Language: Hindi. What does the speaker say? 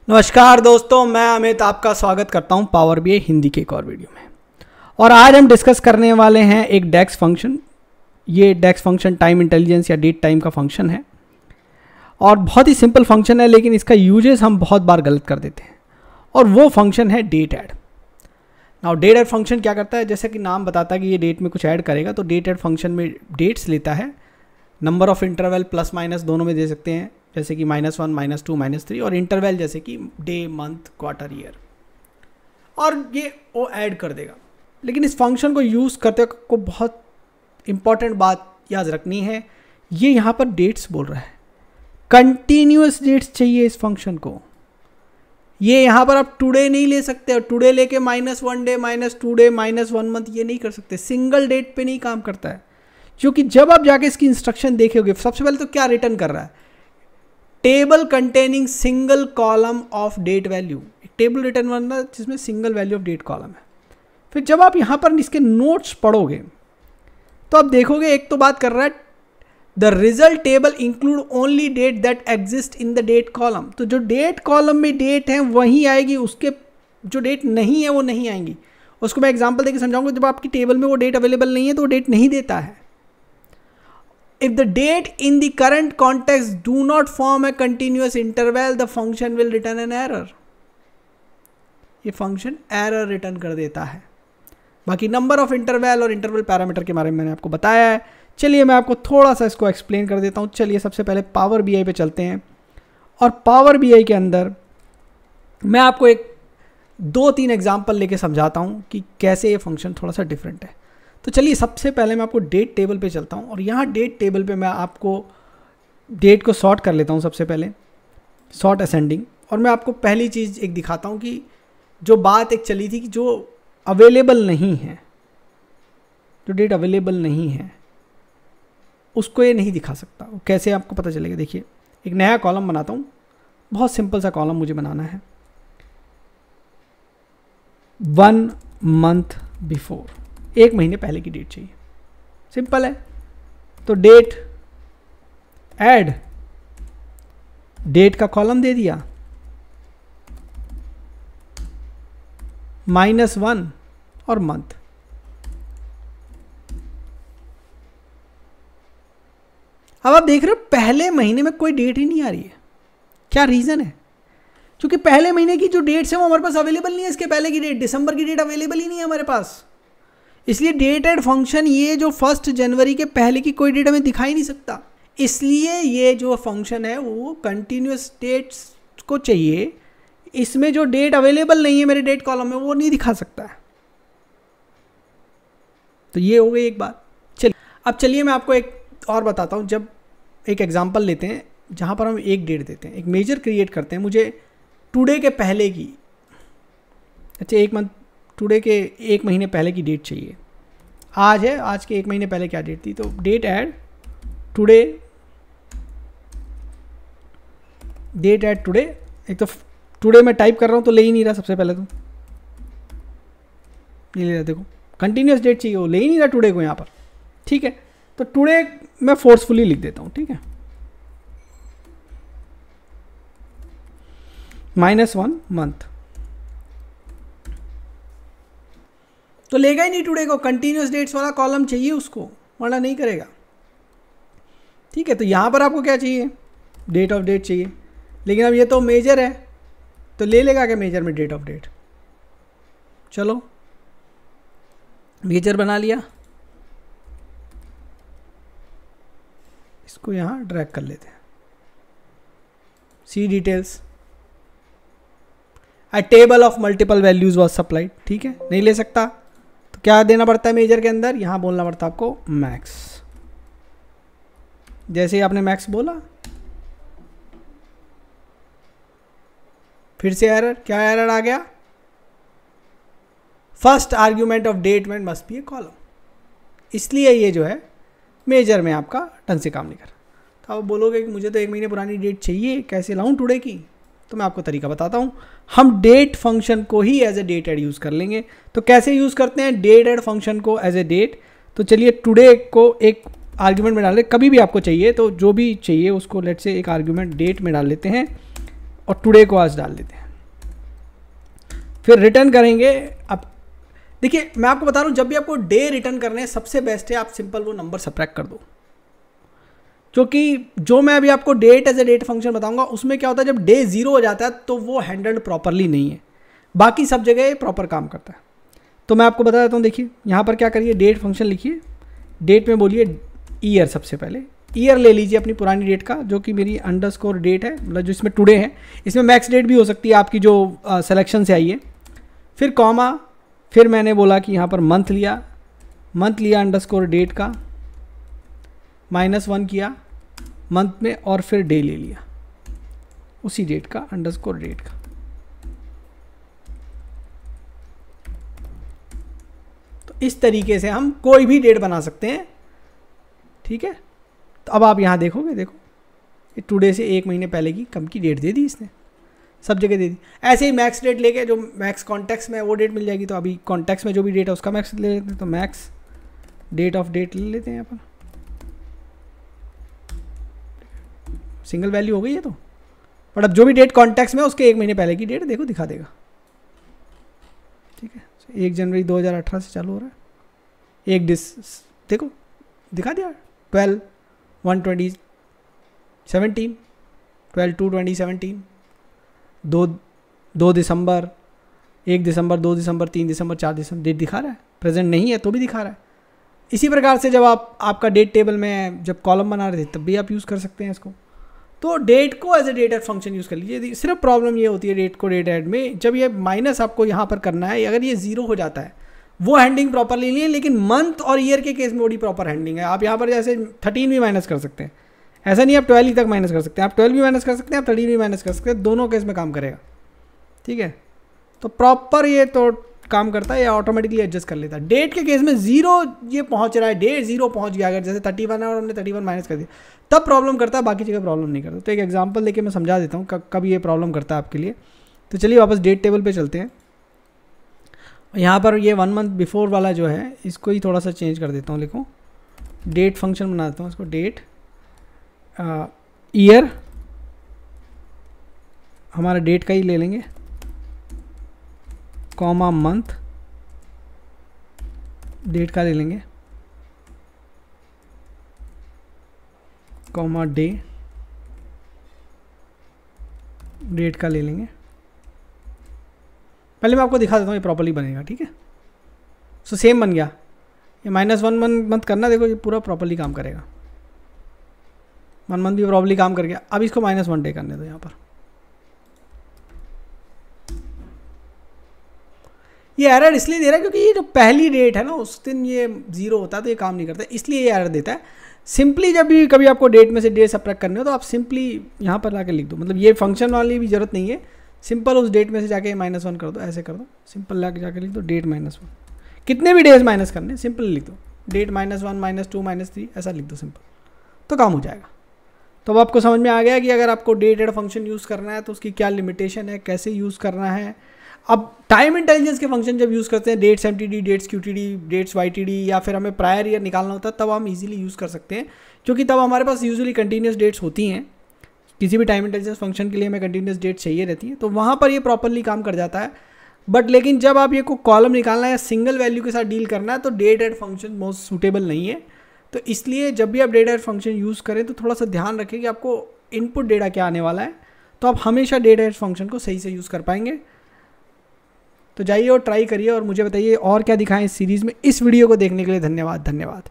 नमस्कार दोस्तों, मैं अमित आपका स्वागत करता हूं पावर बीआई हिंदी के एक और वीडियो में। और आज हम डिस्कस करने वाले हैं एक डेक्स फंक्शन। ये डेक्स फंक्शन टाइम इंटेलिजेंस या डेट टाइम का फंक्शन है और बहुत ही सिंपल फंक्शन है, लेकिन इसका यूजेस हम बहुत बार गलत कर देते हैं और वो फंक्शन है date add. Now date add function क्या करता है, जैसे कि नाम बताता है कि ये डेट में कुछ ऐड करेगा, तो डेट ऐड फंक्शन में डेट्स लेता है, number of interval plus minus दोनों में दे सकते हैं, जैसे कि -1, -2, -3, और इंटरवल जैसे कि डे, मंथ, क्वार्टर, ईयर, और ये वो ऐड कर देगा। लेकिन इस फंक्शन को यूज़ करते वक्त को बहुत इंपॉर्टेंट बात याद रखनी है, ये यहाँ पर डेट्स बोल रहा है, कंटिन्यूस डेट्स चाहिए इस फंक्शन को। ये यहाँ पर आप टुडे नहीं ले सकते, और टुडे लेके -1 डे, -2 डे, -1 मंथ ये नहीं कर सकते, सिंगल डेट पे नहीं काम करता है। क्योंकि जब आप जाके इसकी इंस्ट्रक्शन देखोगे, सबसे पहले तो क्या रिटर्न कर रहा है, table containing single column of date value. Table return करना जिसमें single value of date column है। फिर जब आप यहाँ पर इसके नोट्स पढ़ोगे तो आप देखोगे, एक तो बात कर रहा है the result table include only date that exist in the date column. तो जो डेट कॉलम में डेट है वही आएगी, उसके जो डेट नहीं है वो नहीं आएंगी। उसको मैं एग्जाम्पल देकर समझाऊंगा। जब आपकी टेबल में वो डेट अवेलेबल नहीं है तो वो डेट नहीं देता है। If the date in the current context do not form a continuous interval, the function will return an error. ये फंक्शन एरर रिटर्न कर देता है। बाकी नंबर ऑफ इंटरवल और इंटरवल पैरामीटर के बारे में मैंने आपको बताया है। चलिए मैं आपको थोड़ा सा इसको एक्सप्लेन कर देता हूँ। चलिए सबसे पहले पावर बीआई पे चलते हैं, और पावर बीआई के अंदर मैं आपको एक 2-3 एग्जाम्पल लेके समझाता हूँ कि कैसे ये फंक्शन थोड़ा सा डिफरेंट है। तो चलिए सबसे पहले मैं आपको डेट टेबल पे चलता हूँ, और यहाँ डेट टेबल पे मैं आपको डेट को सॉर्ट कर लेता हूँ। सबसे पहले सॉर्ट असेंडिंग, और मैं आपको पहली चीज़ एक दिखाता हूँ कि जो बात एक चली थी कि जो अवेलेबल नहीं है, जो डेट अवेलेबल नहीं है उसको ये नहीं दिखा सकता। वो कैसे आपको पता चलेगा, देखिए एक नया कॉलम बनाता हूँ। बहुत सिंपल सा कॉलम मुझे बनाना है, 1 मंथ बिफोर, 1 महीने पहले की डेट चाहिए। सिंपल है। तो डेट ऐड, डेट का कॉलम दे दिया, -1 और मंथ। अब आप देख रहे हो पहले महीने में कोई डेट ही नहीं आ रही है। क्या रीज़न है? क्योंकि पहले महीने की जो डेट्स है वो हमारे पास अवेलेबल नहीं है। इसके पहले की डेट, दिसंबर की डेट अवेलेबल ही नहीं है हमारे पास। इसलिए डेट ऐड फंक्शन ये जो 1 जनवरी के पहले की कोई डेट हमें दिखाई नहीं सकता। इसलिए ये जो फंक्शन है वो कंटिन्यूस डेट्स को चाहिए। इसमें जो डेट अवेलेबल नहीं है मेरे डेट कॉलम में वो नहीं दिखा सकता है। तो ये हो गई एक बात। चलिए अब चलिए मैं आपको एक और बताता हूँ। जब एक एग्जांपल लेते हैं जहाँ पर हम एक डेट देते हैं, एक मेजर क्रिएट करते हैं, मुझे टुडे के पहले की, अच्छा 1 मंथ, टुडे के 1 महीने पहले की डेट चाहिए। आज है, आज के 1 महीने पहले क्या डेट थी, तो date add today, date add today. एक तो टुडे मैं टाइप कर रहा हूँ तो ले ही नहीं रहा, सबसे पहले तो नहीं ले रहा। देखो कंटिन्यूस डेट चाहिए, वो ले ही नहीं रहा टुडे को यहाँ पर। ठीक है, तो टुडे मैं फोर्सफुली लिख देता हूँ। ठीक है, -1 मंथ, तो लेगा ही नहीं टुडे को। कंटिन्यूस डेट्स वाला कॉलम चाहिए उसको, वरना नहीं करेगा। ठीक है, तो यहाँ पर आपको क्या चाहिए, डेट ऑफ डेट चाहिए। लेकिन अब ये तो मेजर है तो ले लेगा क्या मेजर में डेट ऑफ डेट। चलो मेजर बना लिया, इसको यहाँ ड्रैग कर लेते हैं। See details, a table of multiple values was supplied. ठीक है, नहीं ले सकता तो क्या देना पड़ता है मेजर के अंदर, यहाँ बोलना पड़ता है आपको मैक्स। जैसे ही आपने मैक्स बोला, फिर से एरर। क्या एरर आ गया, फर्स्ट आर्ग्यूमेंट ऑफ डेट में मस्ट बी ए कॉलम। इसलिए ये जो है मेजर में आपका ढंग से काम नहीं कर रहा। तो आप बोलोगे कि मुझे तो 1 महीने पुरानी डेट चाहिए, कैसे लाऊं टुडे की, तो मैं आपको तरीका बताता हूँ। हम डेट फंक्शन को ही as a date add use कर लेंगे। तो कैसे यूज़ करते हैं डेट ऐड फंक्शन को एज ए डेट, तो चलिए टुडे को एक आर्ग्यूमेंट में डाल लें, कभी भी आपको चाहिए तो जो भी चाहिए उसको लेट से एक आर्ग्यूमेंट डेट में डाल लेते हैं और टुडे को आज डाल देते हैं, फिर रिटर्न करेंगे। अब देखिए मैं आपको बता रहा हूँ, जब भी आपको डे रिटर्न करने हैं सबसे बेस्ट है आप सिंपल वो नंबर सब्ट्रैक्ट कर दो, क्योंकि जो मैं अभी आपको date as a date function बताऊंगा उसमें क्या होता है, जब डे 0 हो जाता है तो वो हैंडल्ड प्रॉपरली नहीं है, बाकी सब जगह प्रॉपर काम करता है। तो मैं आपको बता देता हूँ, देखिए यहाँ पर क्या करिए, डेट फंक्शन लिखिए, डेट में बोलिए ईयर, सबसे पहले ईयर ले लीजिए अपनी पुरानी डेट का, जो कि मेरी अंडरस्कोर डेट है, मतलब जो इसमें टुडे है, इसमें मैक्स डेट भी हो सकती है आपकी जो सिलेक्शन से आई है। फिर कॉमा, फिर मैंने बोला कि यहाँ पर मंथ लिया अंडरस्कोर डेट का, -1 किया मंथ में, और फिर डे ले लिया उसी डेट का अंडरस्कोर डेट का। तो इस तरीके से हम कोई भी डेट बना सकते हैं, ठीक है। तो अब आप यहाँ देखोगे, देखो ये टुडे से 1 महीने पहले की कम की डेट दे दी इसने, सब जगह दे दी। ऐसे ही मैक्स डेट लेके, जो मैक्स कॉन्टेक्स्ट में वो डेट मिल जाएगी, तो अभी कॉन्टेक्स्ट में जो भी डेट है उसका मैक्स ले लेते हैं, तो मैक्स डेट ऑफ डेट ले लेते हैं यहाँ पर, सिंगल वैल्यू हो गई है। तो बट अब जो भी डेट कॉन्टेक्स्ट में उसके 1 महीने पहले की डेट देखो दिखा देगा, ठीक है। 1 जनवरी 2018 से चालू हो रहा है, देखो दिखा दिया, 12/1/2017, 12/2/2017, 2 दिसंबर, 1 दिसंबर, 2 दिसंबर, 3 दिसंबर, 4 दिसंबर, डेट दिखा रहा है। प्रेजेंट नहीं है तो भी दिखा रहा है। इसी प्रकार से जब आपका डेट टेबल में जब कॉलम बना रहे थे तब भी आप यूज़ कर सकते हैं इसको। तो डेट को as a date add function use कर लीजिए। सिर्फ प्रॉब्लम ये होती है डेट को डेट ऐड में, जब ये माइनस आपको यहाँ पर करना है, अगर ये 0 हो जाता है वो हैंडलिंग प्रॉपरली नहीं है, लेकिन मंथ और ईयर के केस में बड़ी प्रॉपर हैंडलिंग है। आप यहाँ पर जैसे 13 भी माइनस कर सकते हैं, ऐसा नहीं आप 12 ही तक माइनस कर सकते हैं, आप 12 भी माइनस कर सकते हैं, आप 13 भी माइनस कर सकते हैं, दोनों केस में काम करेगा, ठीक है। तो प्रॉपर ये तो काम करता है, या ऑटोमेटिकली एडजस्ट कर लेता है। डेट के केस में 0 ये पहुंच रहा है, डेट 0 पहुंच गया, अगर जैसे 31 है और हमने 31 माइनस कर दिया तब प्रॉब्लम करता है, बाकी जगह प्रॉब्लम नहीं करता। तो एक एग्जांपल देके मैं समझा देता हूँ कब ये प्रॉब्लम करता है आपके लिए। तो चलिए वापस डेट टेबल पे चलते हैं। यहाँ पर ये 1 मंथ बिफोर वाला जो है इसको ही थोड़ा सा चेंज कर देता हूँ, लिखो डेट फंक्शन बना देता हूँ इसको, डेट ईयर हमारा डेट का ही ले लेंगे, कॉमा मंथ डेट का ले लेंगे, कॉमा डे डेट का ले लेंगे। पहले मैं आपको दिखा देता हूँ ये प्रॉपर्ली बनेगा, ठीक है। सो सेम बन गया, ये -1 मंथ करना, देखो ये पूरा प्रॉपर्ली काम करेगा, 1 मंथ भी प्रॉपर्ली काम कर गया। अब इसको -1 डे करने दो यहाँ पर। ये एरर इसलिए दे रहा है क्योंकि ये जो पहली डेट है ना उस दिन ये 0 होता है, तो ये काम नहीं करता, इसलिए ये एरर देता है। सिंपली जब भी कभी आपको डेट में से डे सब्ट्रैक्ट करने हो तो आप सिंपली यहाँ पर लाके लिख दो, मतलब ये फंक्शन वाली भी जरूरत नहीं है, सिंपल उस डेट में से जाके -1 कर दो, ऐसे कर दो, सिंपल लाके जाके लिख दो डेट -1, कितने भी डेज माइनस करने सिंपल लिख दो, डेट -1 -2 -3 ऐसा लिख दो सिंपल, तो काम हो जाएगा। तो अब आपको समझ में आ गया कि अगर आपको डेट एड फंक्शन यूज़ करना है तो उसकी क्या लिमिटेशन है, कैसे यूज़ करना है। अब टाइम इंटेलिजेंस के फंक्शन जब यूज़ करते हैं, dates MTD, dates क्यूटीडी, dates YTD, या फिर हमें प्रायर ईयर निकालना होता है, तब हम इजीली यूज़ कर सकते हैं, क्योंकि तब हमारे पास यूजुअली कंटिन्यूस डेट्स होती हैं। किसी भी टाइम इंटेलिजेंस फंक्शन के लिए हमें कंटिन्यूस डेट चाहिए रहती है, तो वहाँ पर ये प्रॉपरली काम कर जाता है। बट लेकिन जब आप ये को कॉलम निकालना है या सिंगल वैल्यू के साथ डील करना है तो date add function most suitable नहीं है। तो इसलिए जब भी आप डेट एड फंक्शन यूज़ करें तो थोड़ा सा ध्यान रखें कि आपको इनपुट डेटा क्या आने वाला है, तो आप हमेशा डेट एड फंक्शन को सही से यूज़ कर पाएंगे। तो जाइए और ट्राई करिए और मुझे बताइए और क्या दिखाएं इस सीरीज़ में। इस वीडियो को देखने के लिए धन्यवाद।